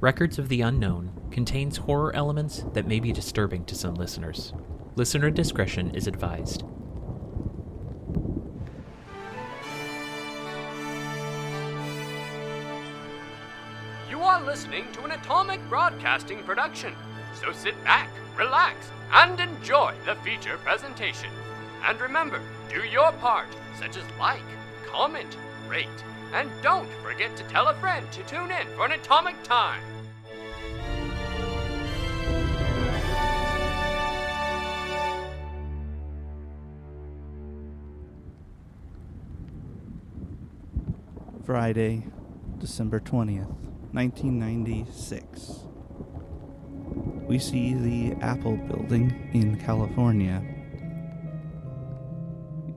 Records of the Unknown contains horror elements that may be disturbing to some listeners. Listener discretion is advised. You are listening to an Atomic Broadcasting production, so sit back, relax, and enjoy the feature presentation. And remember, do your part, such as like, comment, rate, and don't forget to tell a friend to tune in for an Atomic Time. Friday, December 20th, 1996. We see the Apple building in California.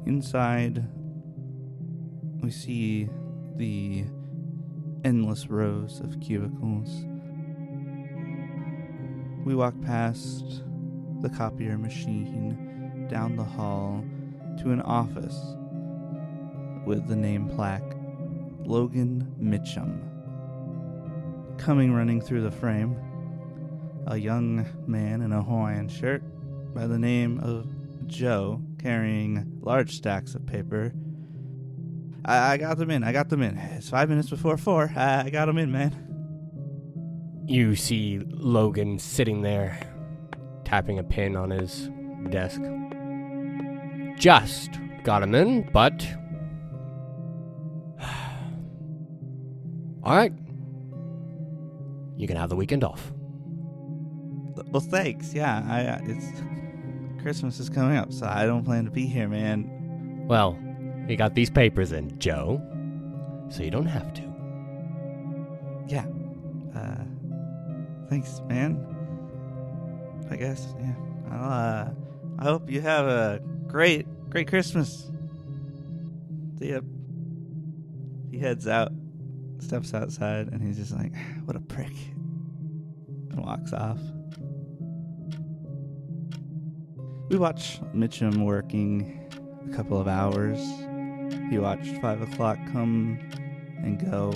Inside, we see the endless rows of cubicles. We walk past the copier machine, down the hall, to an office with the name plaque, Logan Mitchem. Coming running through the frame, a young man in a Hawaiian shirt by the name of Joe, carrying large stacks of paper. I got them in. It's 5 minutes before 4. I got them in, man. You see Logan sitting there, tapping a pin on his desk. Just got him in, but... Alright. You can have the weekend off. Well, thanks. Yeah, it's... Christmas is coming up, so I don't plan to be here, man. Well, you got these papers in, Joe, so you don't have to. Yeah. Thanks, man. I guess, yeah. I hope you have a great Christmas. See ya. He heads out, steps outside, and he's just like, what a prick. And walks off. We watch Mitchem working a couple of hours. He watched 5 o'clock come and go.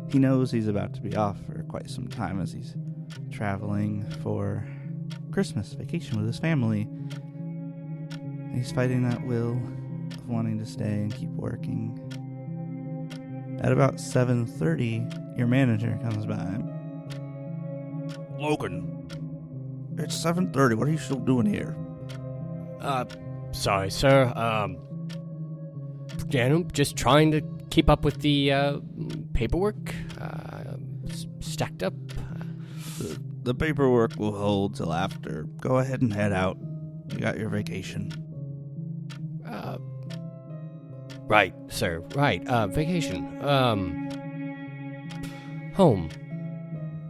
He knows he's about to be off for quite some time as he's traveling for Christmas vacation with his family. And he's fighting that will of wanting to stay and keep working. At about 7:30, your manager comes by. Logan, it's 7:30. What are you still doing here? Sorry, sir. Just trying to keep up with the, paperwork, stacked up. The paperwork will hold till after. Go ahead and head out. You got your vacation. Right, sir. Right, vacation. Home.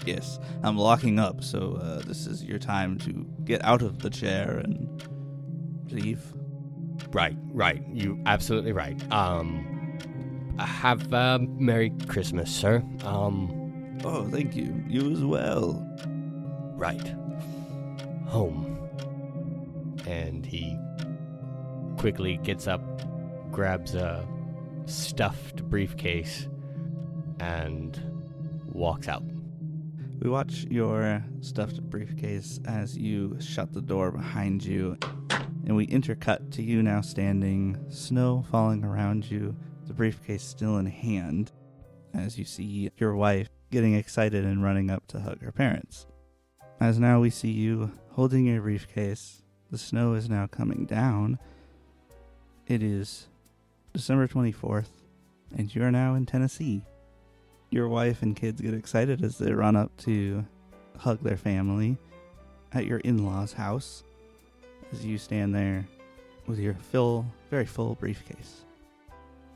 Yes, I'm locking up, so this is your time to get out of the chair and leave. Right. You absolutely right. Have a Merry Christmas, sir. Oh, thank you. You as well. Right. Home. And he quickly gets up, grabs a stuffed briefcase, and walks out. We watch your stuffed briefcase as you shut the door behind you, and we intercut to you now standing, snow falling around you, the briefcase still in hand, as you see your wife getting excited and running up to hug her parents. As now we see you holding your briefcase, the snow is now coming down. It is December 24th, and you are now in Tennessee. Your wife and kids get excited as they run up to hug their family at your in-laws' house as you stand there with your very full briefcase.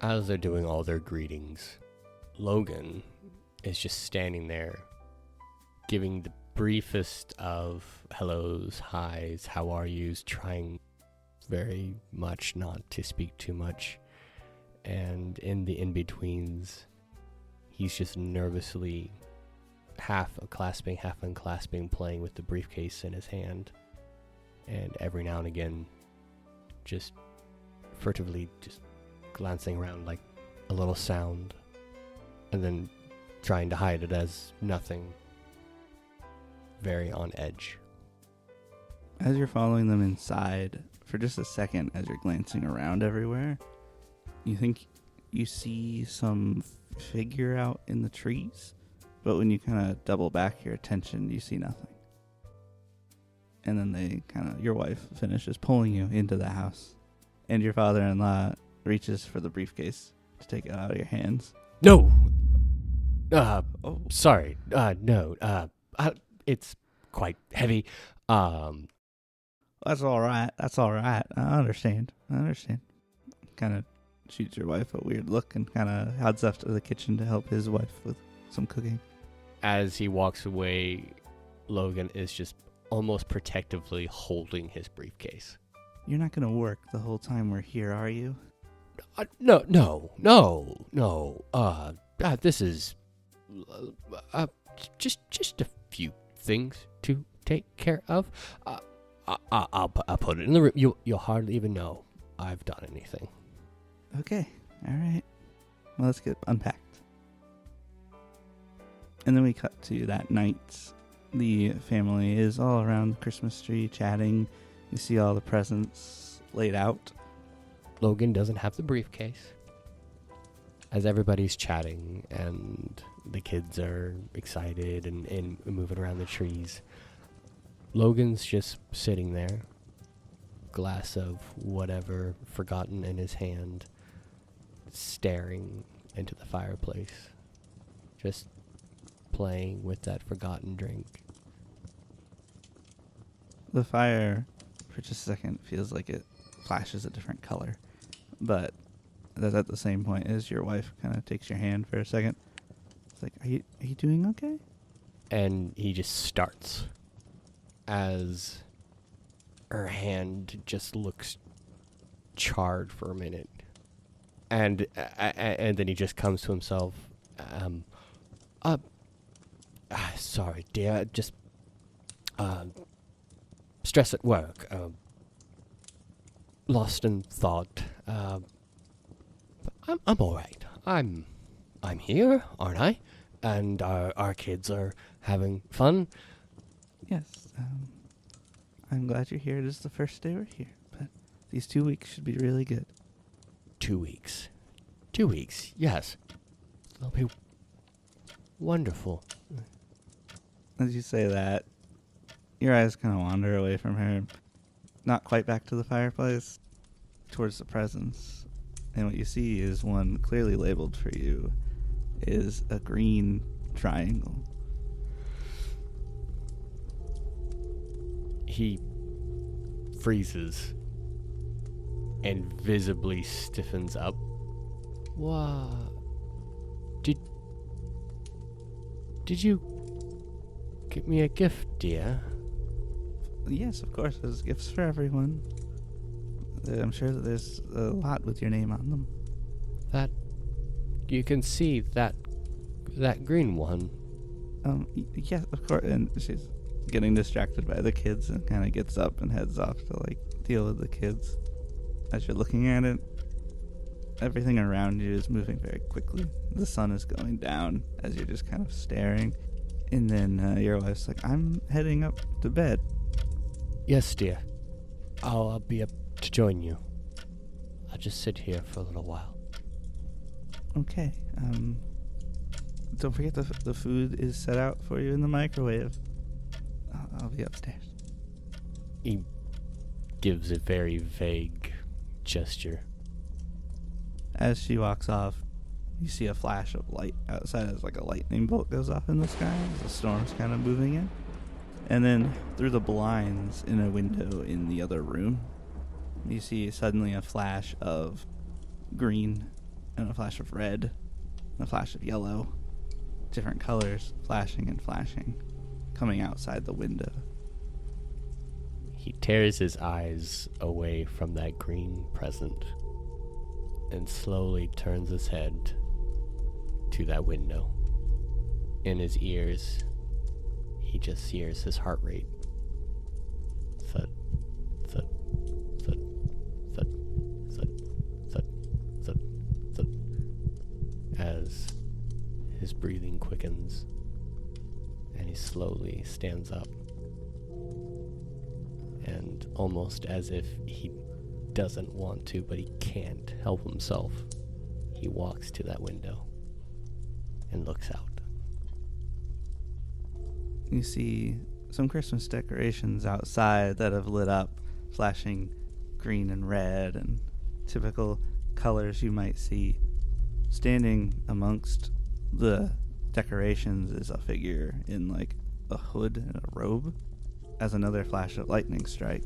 As they're doing all their greetings, Logan is just standing there, giving the briefest of hellos, highs, how are yous, trying very much not to speak too much. And in the in-betweens, he's just nervously half clasping, half unclasping, playing with the briefcase in his hand. And every now and again, just furtively just glancing around like a little sound. And then trying to hide it as nothing. very on edge. As you're following them inside, for just a second, as you're glancing around everywhere, you think you see some figure out in the trees, but when you kind of double back your attention, you see nothing. And then your wife finishes pulling you into the house, and your father-in-law reaches for the briefcase to take it out of your hands. No! Sorry. No. It's quite heavy. That's all right. I understand. Kind of shoots your wife a weird look and kind of heads off to the kitchen to help his wife with some cooking. As he walks away, Logan is just almost protectively holding his briefcase. You're not going to work the whole time we're here, are you? No. This is just a few things to take care of. I'll put it in the room. You'll hardly even know I've done anything. Okay. All right. Well, let's get unpacked. And then we cut to that night. The family is all around the Christmas tree chatting. You see all the presents laid out. Logan doesn't have the briefcase. As everybody's chatting and the kids are excited and moving around the trees, Logan's just sitting there, glass of whatever forgotten in his hand, staring into the fireplace, just playing with that forgotten drink. The fire, for just a second, feels like it flashes a different color. But that's at the same point as your wife kind of takes your hand for a second. It's like, are you doing okay? And he just starts as her hand just looks charred for a minute. And then he just comes to himself. Sorry, dear. Just stress at work. Lost in thought. I'm all right. I'm here, aren't I? And our kids are having fun. Yes. I'm glad you're here. It is the first day we're here, but these 2 weeks should be really good. 2 weeks. 2 weeks, yes. They'll be wonderful. As you say that, your eyes kind of wander away from her, not quite back to the fireplace, towards the presents. And what you see is one clearly labeled for you is a green triangle. He freezes and visibly stiffens up. What? Did you give me a gift, dear? Yes, of course, there's gifts for everyone. I'm sure that there's a lot with your name on them. That you can see that green one. Yes, of course. And she's getting distracted by the kids and kind of gets up and heads off to deal with the kids. As you're looking at it, everything around you is moving very quickly. The sun is going down as you're just kind of staring. And then your wife's like, I'm heading up to bed. Yes, dear. I'll be up to join you. I'll just sit here for a little while. Okay. Don't forget the food is set out for you in the microwave. I'll be upstairs. He gives a very vague gesture. As she walks off, you see a flash of light outside as a lightning bolt goes off in the sky as the storm's kind of moving in. And then through the blinds in a window in the other room, you see suddenly a flash of green and a flash of red and a flash of yellow. Different colors flashing and flashing, coming outside the window. He tears his eyes away from that green present and slowly turns his head to that window. In his ears, he just hears his heart rate. Thud, thud, thud, thud, thud, thud, thud, thud, as his breathing quickens and he slowly stands up. And almost as if he doesn't want to, but he can't help himself, he walks to that window and looks out. You see some Christmas decorations outside that have lit up, flashing green and red and typical colors you might see. Standing amongst the decorations is a figure in like a hood and a robe. As another flash of lightning strike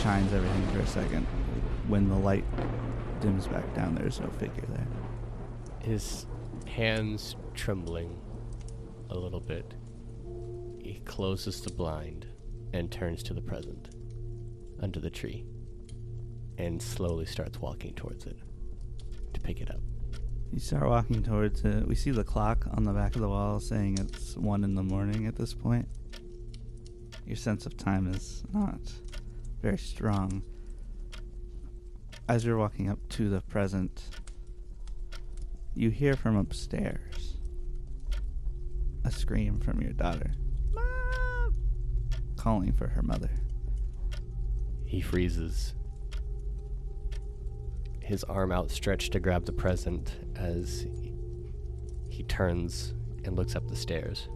shines everything for a second. When the light dims back down, there's no figure there. His hands trembling a little bit, he closes the blind and turns to the present under the tree and slowly starts walking towards it to pick it up. You start walking towards it. We see the clock on the back of the wall saying it's 1 a.m. at this point. Your sense of time is not very strong. As you're walking up to the present, you hear from upstairs a scream from your daughter. Mom! Calling for her mother. He freezes, his arm outstretched to grab the present as he turns and looks up the stairs.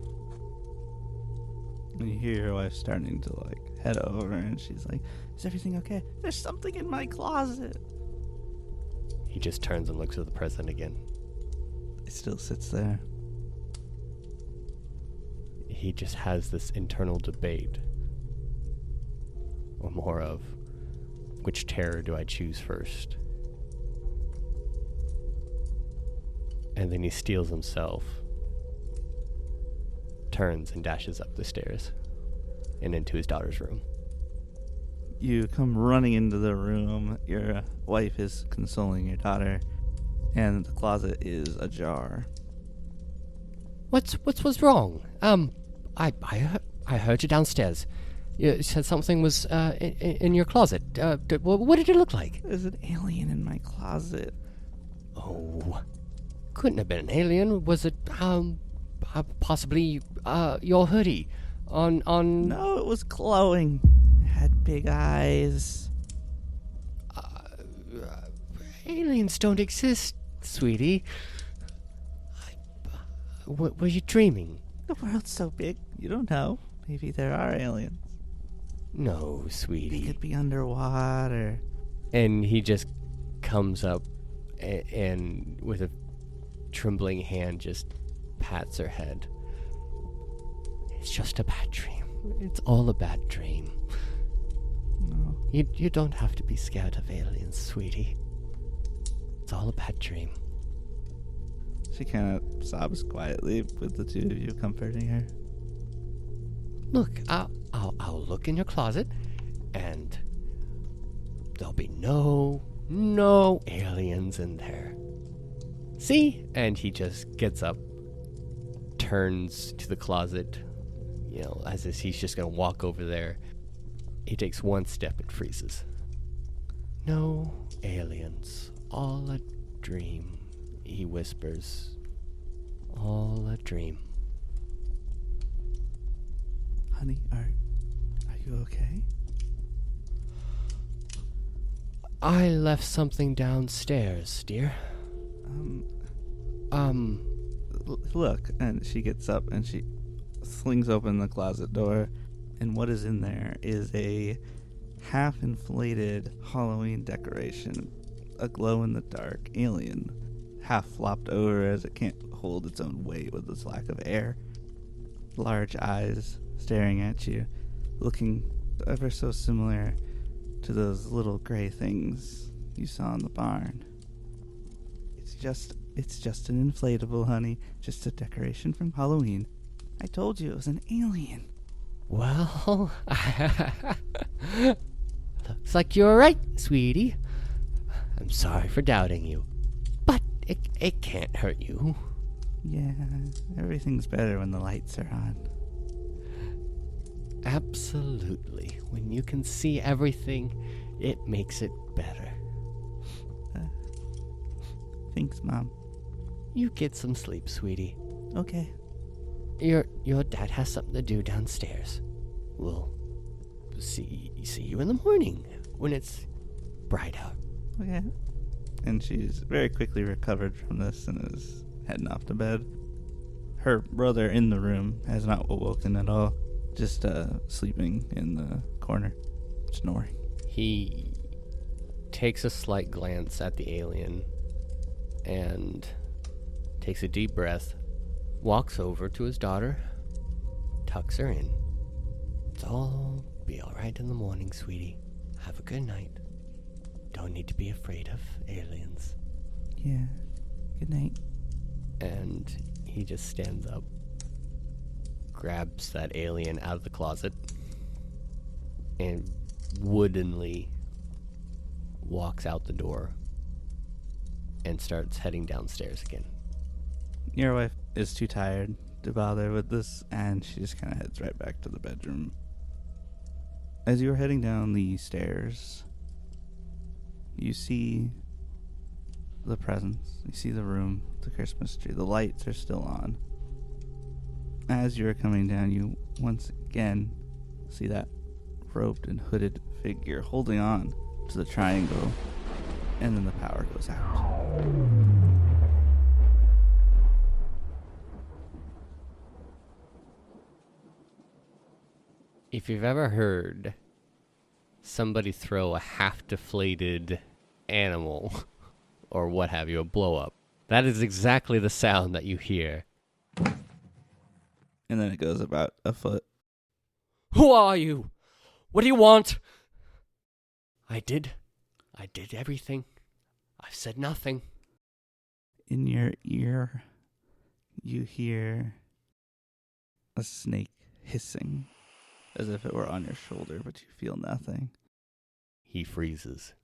And you hear your wife starting to like head over, and she's like, "Is everything okay? There's something in my closet." He just turns and looks at the present again. It still sits there. He just has this internal debate, or more of, which terror do I choose first? And then he steels himself, turns and dashes up the stairs and into his daughter's room. You come running into the room. Your wife is consoling your daughter, and the closet is ajar. What's wrong? I heard you downstairs. You said something was in your closet. What did it look like? There's an alien in my closet. Oh, couldn't have been an alien. Was it possibly your hoodie on? No, it was glowing. It had big eyes. Aliens don't exist, sweetie. Were you dreaming? The world's so big, you don't know. Maybe there are aliens. No, They sweetie. could be underwater. And he just comes up and with a trembling hand just pats her head. It's just a bad dream. It's all a bad dream. No. You don't have to be scared of aliens, sweetie. It's all a bad dream. She kind of sobs quietly with the two of you comforting her. Look, I'll look in your closet, and there'll be no aliens in there. See? And he just gets up, turns to the closet, as if he's just gonna walk over there. He takes one step and freezes. No aliens. All a dream, he whispers. All a dream. Honey, are you okay? I left something downstairs, dear. Look, and she gets up and she slings open the closet door, and what is in there is a half-inflated Halloween decoration, a glow-in-the-dark alien, half flopped over as it can't hold its own weight with its lack of air. Large eyes staring at you, looking ever so similar to those little gray things you saw in the barn. It's just an inflatable, honey. Just a decoration from Halloween. I told you it was an alien. Well, looks like you're right, sweetie. I'm sorry for doubting you, but it can't hurt you. Yeah, everything's better when the lights are on. Absolutely. When you can see everything, it makes it better. Thanks, Mom. You get some sleep, sweetie. Okay. Your dad has something to do downstairs. We'll see you in the morning when it's bright out. Okay. And she's very quickly recovered from this and is heading off to bed. Her brother in the room has not awoken at all, just sleeping in the corner, snoring. He takes a slight glance at the alien and takes a deep breath, walks over to his daughter, tucks her in. It's all be all right in the morning, sweetie. Have a good night. Don't need to be afraid of aliens. Yeah. Good night. And he just stands up, grabs that alien out of the closet, and woodenly walks out the door and starts heading downstairs again. Your wife is too tired to bother with this, and she just kind of heads right back to the bedroom. As you are heading down the stairs, you see the presents. You see the room, the Christmas tree. The lights are still on. As you are coming down, you once again see that robed and hooded figure holding on to the triangle, and then the power goes out. If you've ever heard somebody throw a half-deflated animal or what have you, a blow-up, that is exactly the sound that you hear. And then it goes about a foot. Who are you? What do you want? I did everything. I've said nothing. In your ear, you hear a snake hissing, as if it were on your shoulder, but you feel nothing. He freezes.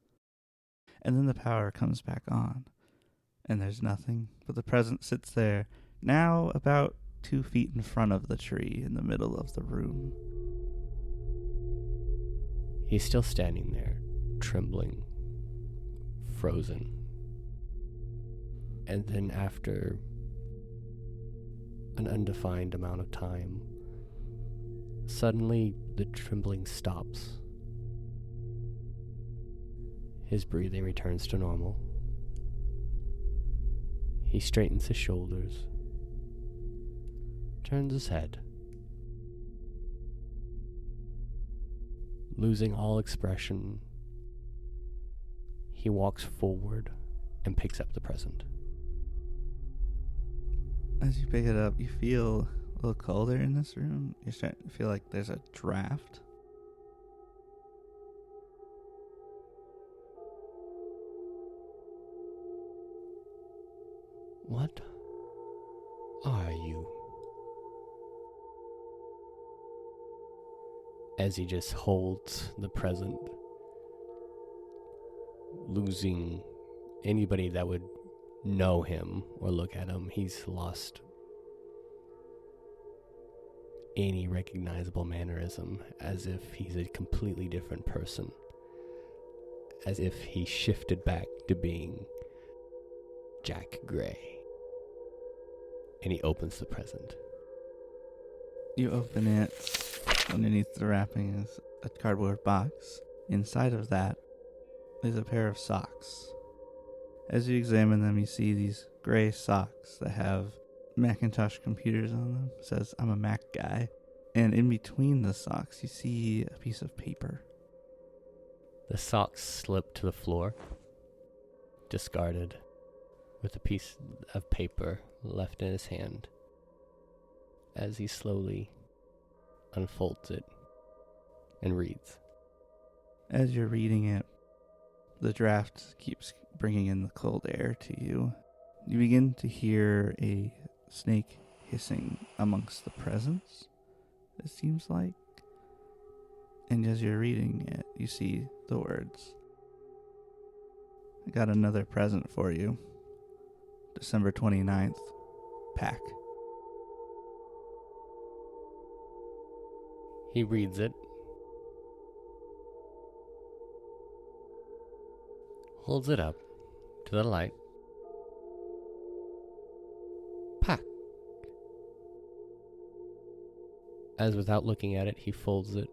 And then the power comes back on, and there's nothing, but the present sits there, now about 2 feet in front of the tree in the middle of the room. He's still standing there, trembling, frozen. And then after an undefined amount of time, suddenly the trembling stops. His breathing returns to normal. He straightens his shoulders, turns his head, losing all expression. He walks forward and picks up the present. As you pick it up, you feel a little colder in this room. You're starting to feel like there's a draft. What are you? As he just holds the present, losing anybody that would know him or look at him. He's lost any recognizable mannerism, as if he's a completely different person, as if he shifted back to being Jack Gray. And he opens the present. You open it. Underneath the wrapping is a cardboard box. Inside of that is a pair of socks. As you examine them, you see these gray socks that have Macintosh computers on them. It says, "I'm a Mac guy." And in between the socks, you see a piece of paper. The socks slip to the floor, discarded, with a piece of paper left in his hand, as he slowly unfolds it and reads. As you're reading it, the draft keeps bringing in the cold air to you. You begin to hear a snake hissing amongst the presents, it seems like. And as you're reading it, you see the words, "I got another present for you. December 29th, pack." He reads it, holds it up to the light. Pack. as without looking at it, he folds it,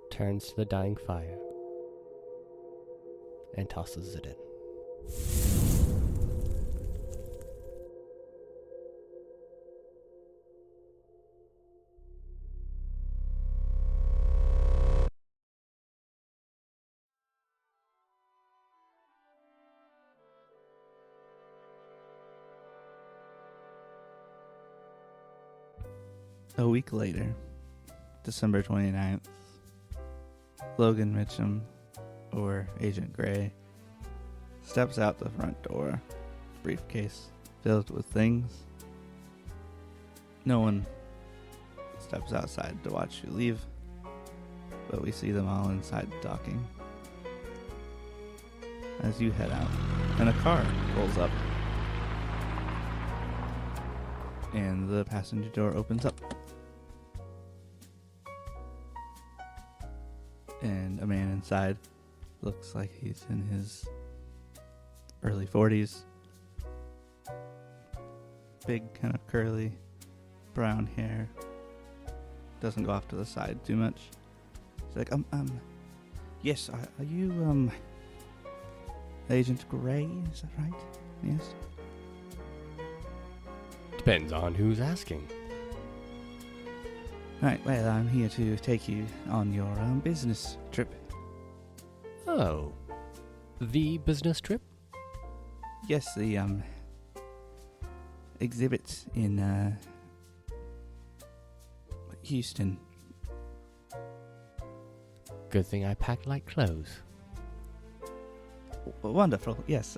turns to the dying fire, and tosses it in. A week later, December 29th, Logan Mitchem, or Agent Gray, steps out the front door, briefcase filled with things. No one steps outside to watch you leave, but we see them all inside talking. As you head out, and a car rolls up, and the passenger door opens up. And a man inside looks like he's in his early 40s. Big, kind of curly, brown hair. Doesn't go off to the side too much. He's like, yes, are you, Agent Gray, is that right? Yes? Depends on who's asking. Right, well, I'm here to take you on your business trip. Oh, the business trip? Yes, the exhibit in Houston. Good thing I packed like clothes. Wonderful, yes.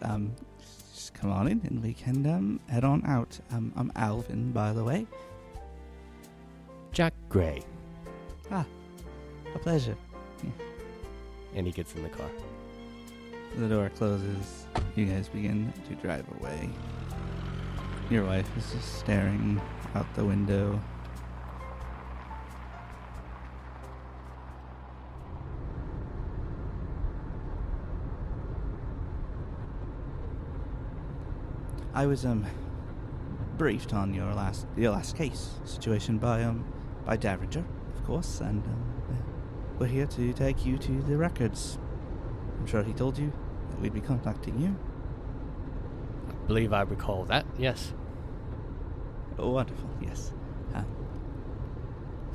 Just come on in and we can head on out. I'm Alvin, by the way. Jack Gray. Ah, a pleasure. Yeah. And he gets in the car. The door closes. You guys begin to drive away. Your wife is just staring out the window. I was briefed on your last case situation by Derringer, of course, and we're here to take you to the records. I'm sure he told you that we'd be contacting you. I believe I recall that, yes. Oh, wonderful, yes.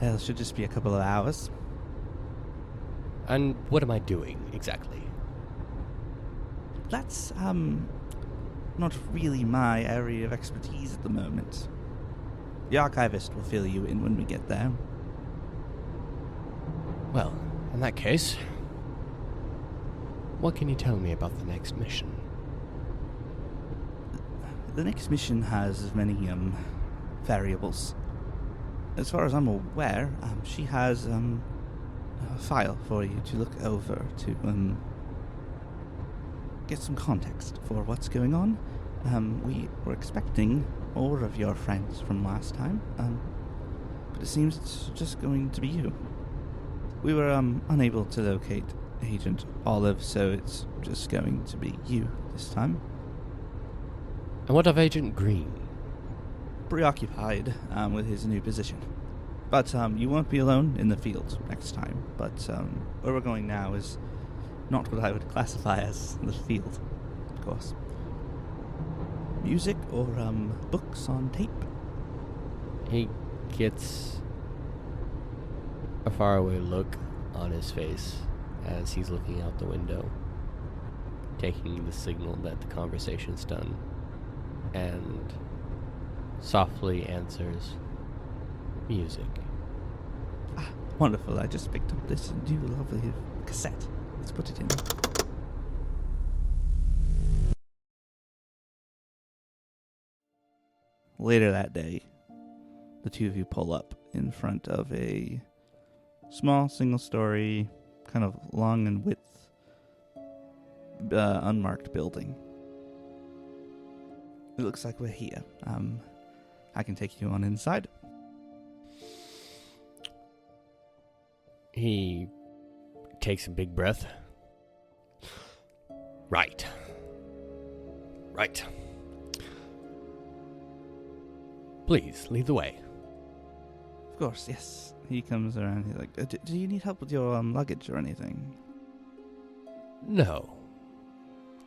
It should just be a couple of hours. And what am I doing, exactly? That's, not really my area of expertise at the moment. The archivist will fill you in when we get there. Well, in that case, what can you tell me about the next mission? The next mission has many, variables. As far as I'm aware, she has, a file for you to look over to, get some context for what's going on. We were expecting more of your friends from last time, but it seems it's just going to be you. We were unable to locate Agent Olive, so it's just going to be you this time. And what of Agent Green? Preoccupied with his new position. But you won't be alone in the field next time. But where we're going now is not what I would classify as the field, of course. Music or books on tape? He gets a faraway look on his face as he's looking out the window, taking the signal that the conversation's done, and softly answers, music. Ah, wonderful. I just picked up this new lovely cassette. Let's put it in. Later that day, the two of you pull up in front of a small single-story, kind of long in width, unmarked building. It looks like we're here. I can take you on inside. He takes a big breath. Right. Please, lead the way. Of course, yes. He comes around. He's like, do you need help with your luggage or anything? No.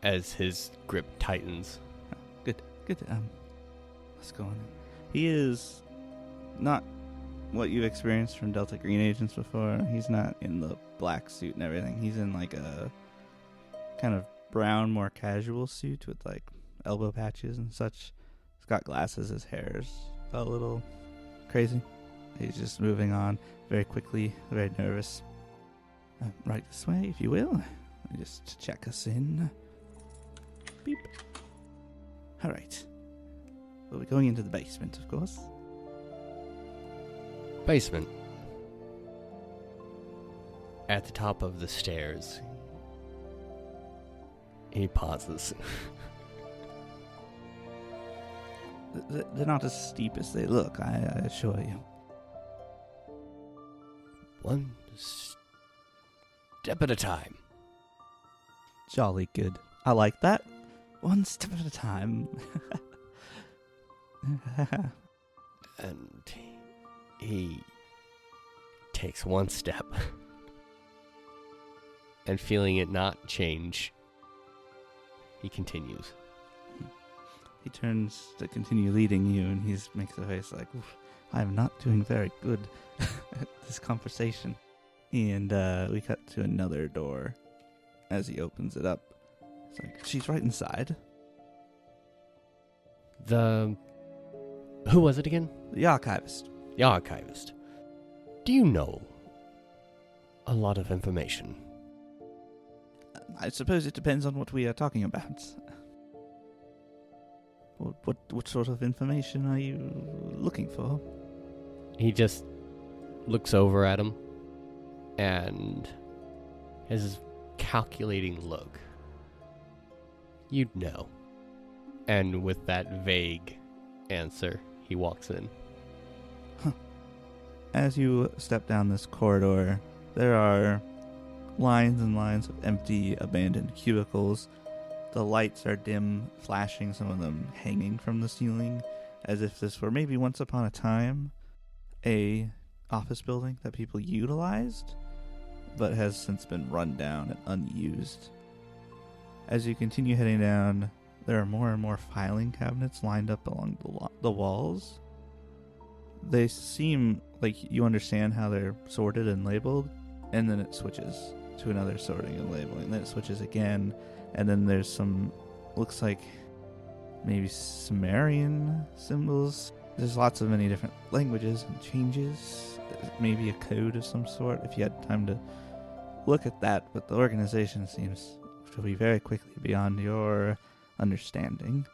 As his grip tightens. Good. Let's go on. He is not what you experienced from Delta Green agents before. He's not in the black suit and everything. He's in like a kind of brown, more casual suit with like elbow patches and such. He's got glasses. His hair's a little crazy. He's just moving on very quickly, very nervous. Right this way, if you will. Just check us in. Beep. All right. We'll be going into the basement, of course. Basement. At the top of the stairs, he pauses. They're not as steep as they look, I assure you. One step at a time. Jolly good. I like that. One step at a time. And he takes one step. And feeling it not change, he continues. He turns to continue leading you, and he makes a face like, I'm not doing very good at this conversation. And we cut to another door as he opens it up. It's like, she's right inside. Who was it again? The archivist. The archivist. Do you know a lot of information? I suppose it depends on what we are talking about. What sort of information are you looking for? He just looks over at him and has this calculating look. You'd know. And with that vague answer, he walks in. As you step down this corridor, there are lines and lines of empty, abandoned cubicles. The lights are dim, flashing, some of them hanging from the ceiling, as if this were maybe once upon a time a office building that people utilized, but has since been run down and unused. As you continue heading down, there are more and more filing cabinets lined up along the walls. They seem like you understand how they're sorted and labeled, and then it switches to another sorting and labeling, and then it switches again, and then there's some, looks like maybe Sumerian symbols. There's lots of many different languages and changes, maybe a code of some sort if you had time to look at that, but the organization seems to be very quickly beyond your understanding.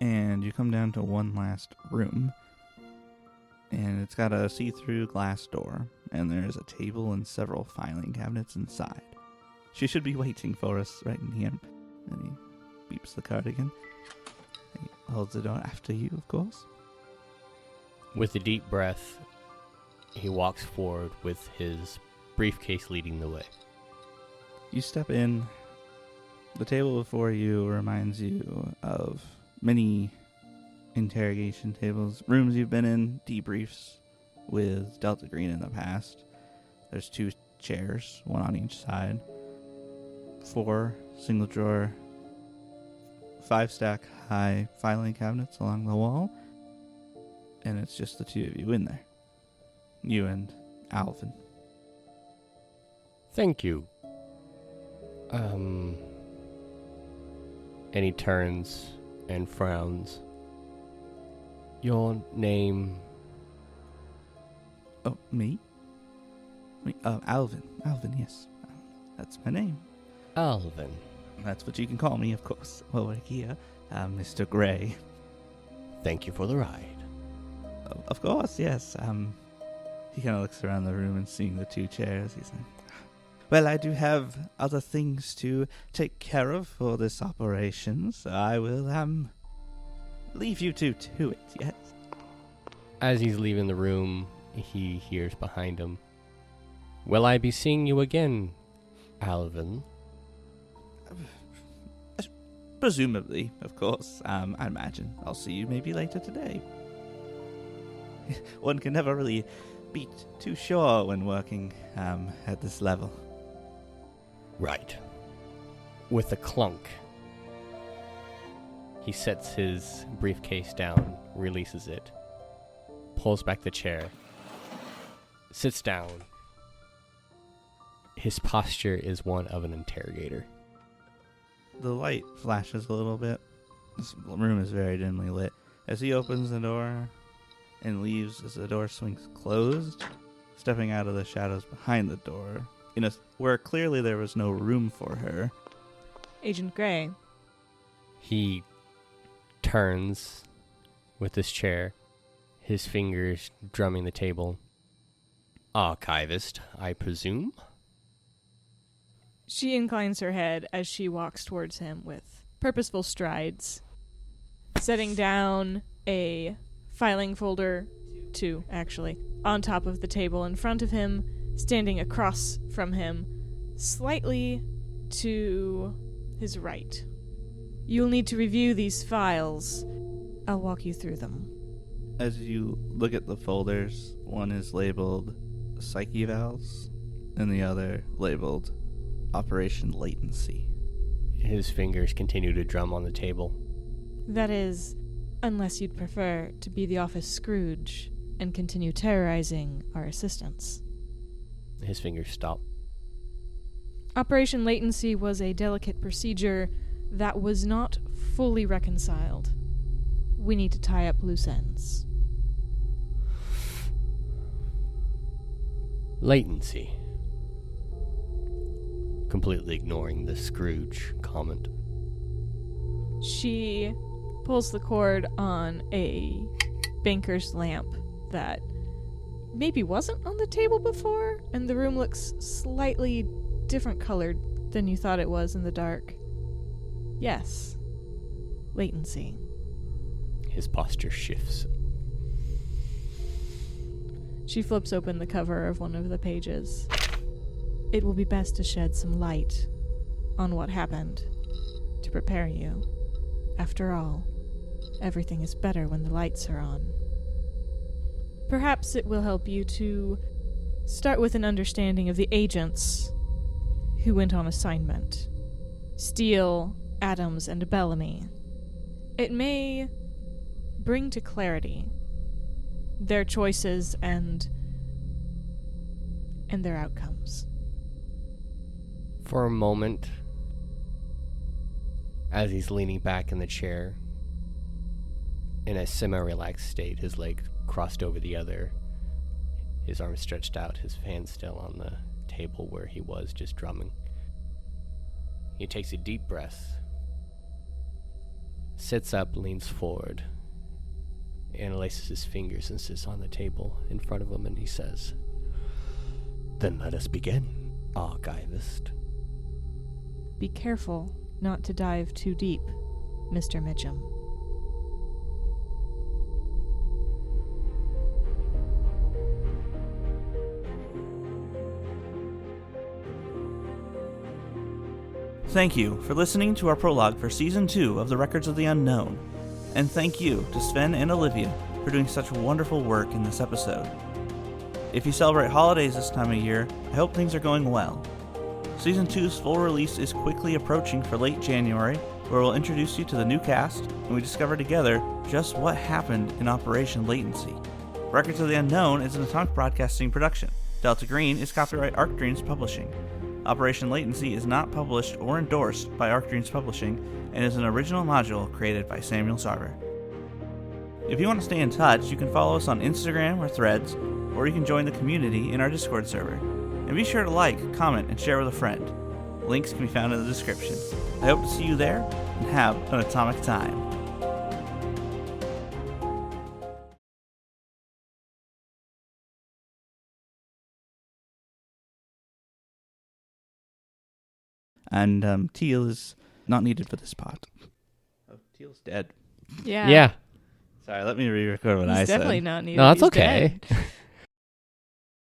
And you come down to one last room, and it's got a see-through glass door, and there's a table and several filing cabinets inside. She should be waiting for us right in here. And he beeps the card again. He holds the door after you, of course. With a deep breath, he walks forward with his briefcase leading the way. You step in. The table before you reminds you of many interrogation tables, rooms you've been in, debriefs with Delta Green in the past. There's 2 chairs, one on each side. 4 single drawer, 5-stack high filing cabinets along the wall. And it's just the 2 of you in there. You and Alvin. Thank you. And he turns and frowns. Your name? Oh, me? Alvin. Alvin, yes. That's my name. Alvin. That's what you can call me, of course. Over here, Mr. Gray. Thank you for the ride. Of course, yes. He kind of looks around the room and seeing the 2 chairs. He's like, well, I do have other things to take care of for this operation, so I will, leave you 2 to it, yes. As he's leaving the room, he hears behind him, will I be seeing you again, Alvin? Presumably, of course. I imagine I'll see you maybe later today. one can never really be too sure when working at this level. Right. With a clunk, he sets his briefcase down, releases it, pulls back the chair, sits down. His posture is one of an interrogator. The light flashes a little bit. This room is very dimly lit. As he opens the door and leaves as the door swings closed, stepping out of the shadows behind the door, where clearly there was no room for her. Agent Gray. He turns with his chair, his fingers drumming the table. Archivist, I presume? She inclines her head as she walks towards him with purposeful strides, setting down a filing folder, two actually, on top of the table in front of him, standing across from him, slightly to his right. You'll need to review these files. I'll walk you through them. As you look at the folders, one is labeled Psyche Evals, and the other labeled Operation Latency. His fingers continue to drum on the table. That is, unless you'd prefer to be the office Scrooge and continue terrorizing our assistants. His fingers stop. Operation Latency was a delicate procedure that was not fully reconciled. We need to tie up loose ends. Latency. Completely ignoring the Scrooge comment. She pulls the cord on a banker's lamp that maybe wasn't on the table before, and the room looks slightly different colored than you thought it was in the dark. Yes. Latency. His posture shifts. She flips open the cover of one of the pages. It will be best to shed some light on what happened to prepare you. After all, everything is better when the lights are on. Perhaps it will help you to start with an understanding of the agents who went on assignment. Steele, Adams, and Bellamy. It may bring to clarity their choices and their outcomes. For a moment, as he's leaning back in the chair, in a semi-relaxed state, his leg crossed over the other, his arms stretched out, his hand still on the table where he was just drumming. He takes a deep breath, sits up, leans forward, interlaces his fingers and sits on the table in front of him, and he says, "Then let us begin, archivist." Be careful not to dive too deep, Mr. Mitchem. Thank you for listening to our prologue for Season 2 of The Records of the Unknown. And thank you to Sven and Olivia for doing such wonderful work in this episode. If you celebrate holidays this time of year, I hope things are going well. Season 2's full release is quickly approaching for late January, where we'll introduce you to the new cast, and we discover together just what happened in Operation Latency. Records of the Unknown is an Atomic Broadcasting production. Delta Green is copyright Arc Dreams Publishing. Operation Latency is not published or endorsed by Arc Dreams Publishing and is an original module created by Sam Sarver. If you want to stay in touch, you can follow us on Instagram or Threads, or you can join the community in our Discord server. And be sure to like, comment, and share with a friend. Links can be found in the description. I hope to see you there, and have an atomic time. And Teal is not needed for this part. Oh, Teal's dead. Yeah. Yeah. Sorry, let me re-record what I He's said. definitely not needed. No, that's He's okay. dead.